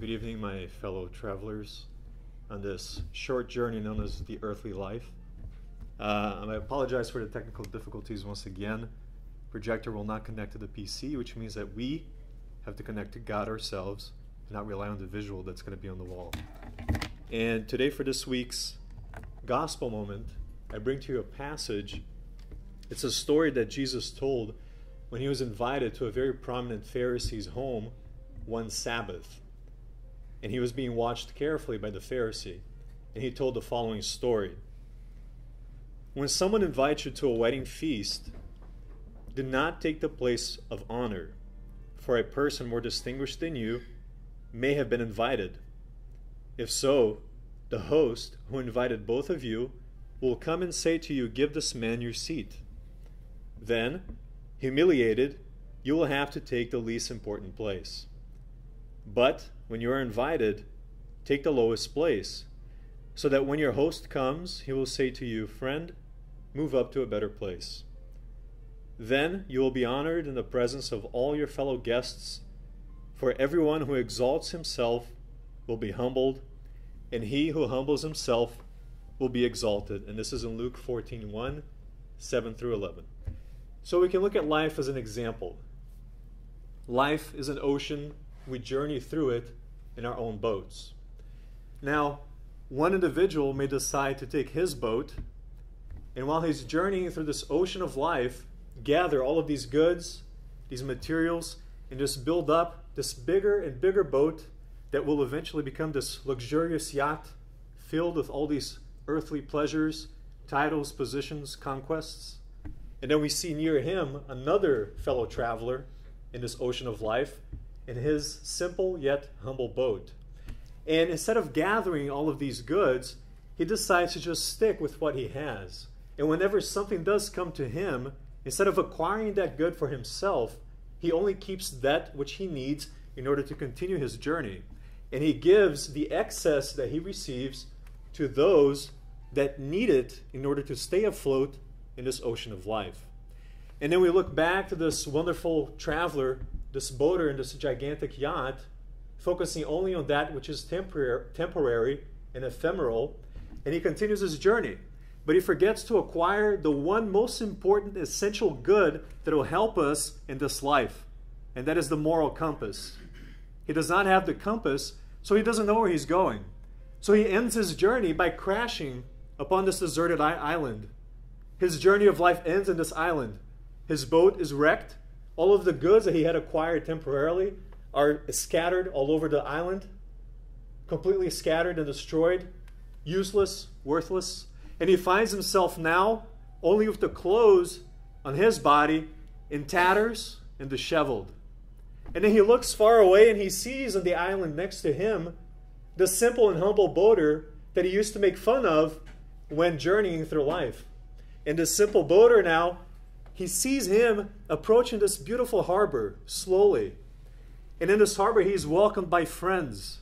Good evening, my fellow travelers, on this short journey known as the earthly life. I apologize for the technical difficulties once again. Projector will not connect to the PC, which means that we have to connect to God ourselves and not rely on the visual that's going to be on the wall. And today, for this week's gospel moment, I bring to you a passage. It's a story that Jesus told when he was invited to a very prominent Pharisee's home one Sabbath. And he was being watched carefully by the Pharisee. And he told the following story. When someone invites you to a wedding feast, do not take the place of honor, for a person more distinguished than you may have been invited. If so, the host who invited both of you will come and say to you, "Give this man your seat." Then, humiliated, you will have to take the least important place. But when you are invited, take the lowest place, so that when your host comes, he will say to you, "Friend, move up to a better place." Then you will be honored in the presence of all your fellow guests, for everyone who exalts himself will be humbled, and he who humbles himself will be exalted. And this is in Luke 14:1, 7 through 11. So we can look at life as an example. Life is an ocean. We journey through it in our own boats. Now, one individual may decide to take his boat, and while he's journeying through this ocean of life, gather all of these goods, these materials, and just build up this bigger and bigger boat that will eventually become this luxurious yacht filled with all these earthly pleasures, titles, positions, conquests. And then we see near him another fellow traveler in this ocean of life in his simple yet humble boat. And instead of gathering all of these goods, he decides to just stick with what he has. And whenever something does come to him, instead of acquiring that good for himself, he only keeps that which he needs in order to continue his journey. And he gives the excess that he receives to those that need it in order to stay afloat in this ocean of life. And then we look back to this wonderful traveler, this boater in this gigantic yacht, focusing only on that which is temporary and ephemeral, and he continues his journey. But he forgets to acquire the one most important essential good that will help us in this life, and that is the moral compass. He does not have the compass, so he doesn't know where he's going. So he ends his journey by crashing upon this deserted island. His journey of life ends in this island. His boat is wrecked. All of the goods that he had acquired temporarily are scattered all over the island, completely scattered and destroyed, useless, worthless. And he finds himself now only with the clothes on his body in tatters and disheveled. And then he looks far away and he sees on the island next to him the simple and humble boater that he used to make fun of when journeying through life. And this simple boater now, he sees him approaching this beautiful harbor slowly. And in this harbor, he is welcomed by friends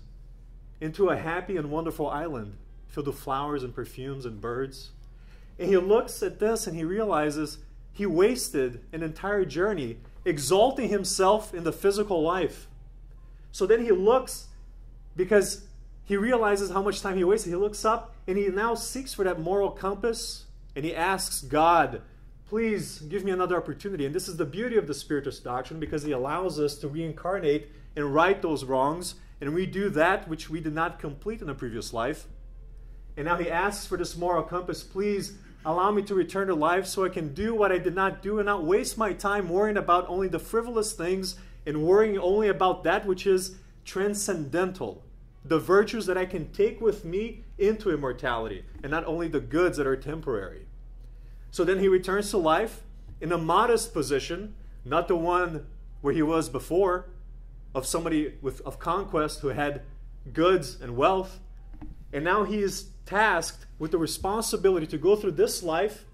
into a happy and wonderful island filled with flowers and perfumes and birds. And he looks at this and he realizes he wasted an entire journey exalting himself in the physical life. So then he looks, because he realizes how much time he wasted, he looks up and he now seeks for that moral compass and he asks God, "Please give me another opportunity." And this is the beauty of the Spiritist doctrine, because he allows us to reincarnate and right those wrongs and redo that which we did not complete in a previous life. And now he asks for this moral compass. "Please allow me to return to life so I can do what I did not do and not waste my time worrying about only the frivolous things and worrying only about that which is transcendental, the virtues that I can take with me into immortality, and not only the goods that are temporary." So then he returns to life in a modest position, not the one where he was before, of somebody of conquest who had goods and wealth. And now he is tasked with the responsibility to go through this life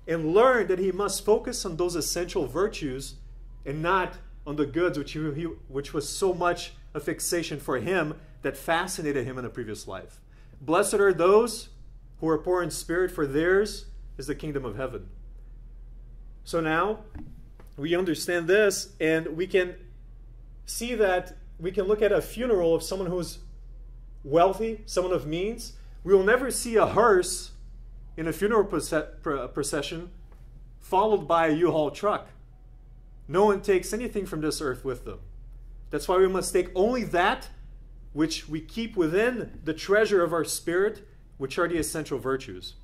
and learn that he must focus on those essential virtues and not on the goods which was so much a fixation for him that fascinated him in a previous life. Blessed are those who are poor in spirit, for theirs is the kingdom of heaven. So now we understand this, and we can see that we can look at a funeral of someone who's wealthy, someone of means. We will never see a hearse in a funeral procession followed by a U-Haul truck. No one takes anything from this earth with them. That's why we must take only that which we keep within the treasure of our spirit, which are the essential virtues.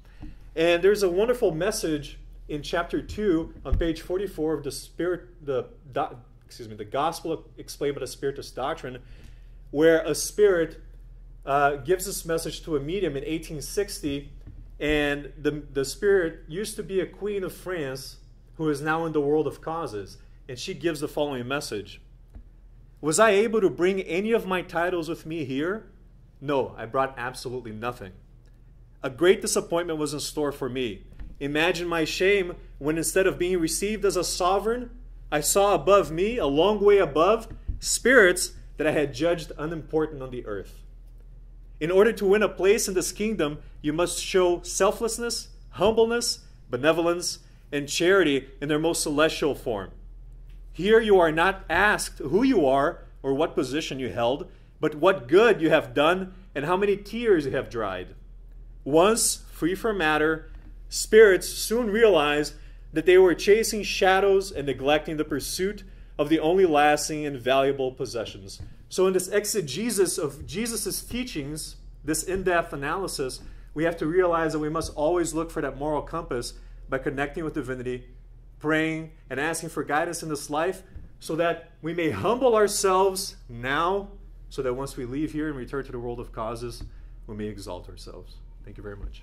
And there's a wonderful message in chapter 2 on page 44 of the Gospel Explained by the Spiritist Doctrine, where a spirit gives this message to a medium in 1860, and the spirit used to be a queen of France who is now in the world of causes, and she gives the following message. Was I able to bring any of my titles with me here? No, I brought absolutely nothing. A great disappointment was in store for me. Imagine my shame when instead of being received as a sovereign, I saw above me, a long way above, spirits that I had judged unimportant on the earth. In order to win a place in this kingdom, you must show selflessness, humbleness, benevolence, and charity in their most celestial form. Here you are not asked who you are or what position you held, but what good you have done and how many tears you have dried. Once free from matter, spirits soon realized that they were chasing shadows and neglecting the pursuit of the only lasting and valuable possessions. So in this exegesis of Jesus' teachings, this in-depth analysis, we have to realize that we must always look for that moral compass by connecting with divinity, praying, and asking for guidance in this life so that we may humble ourselves now, so that once we leave here and return to the world of causes, we may exalt ourselves. Thank you very much.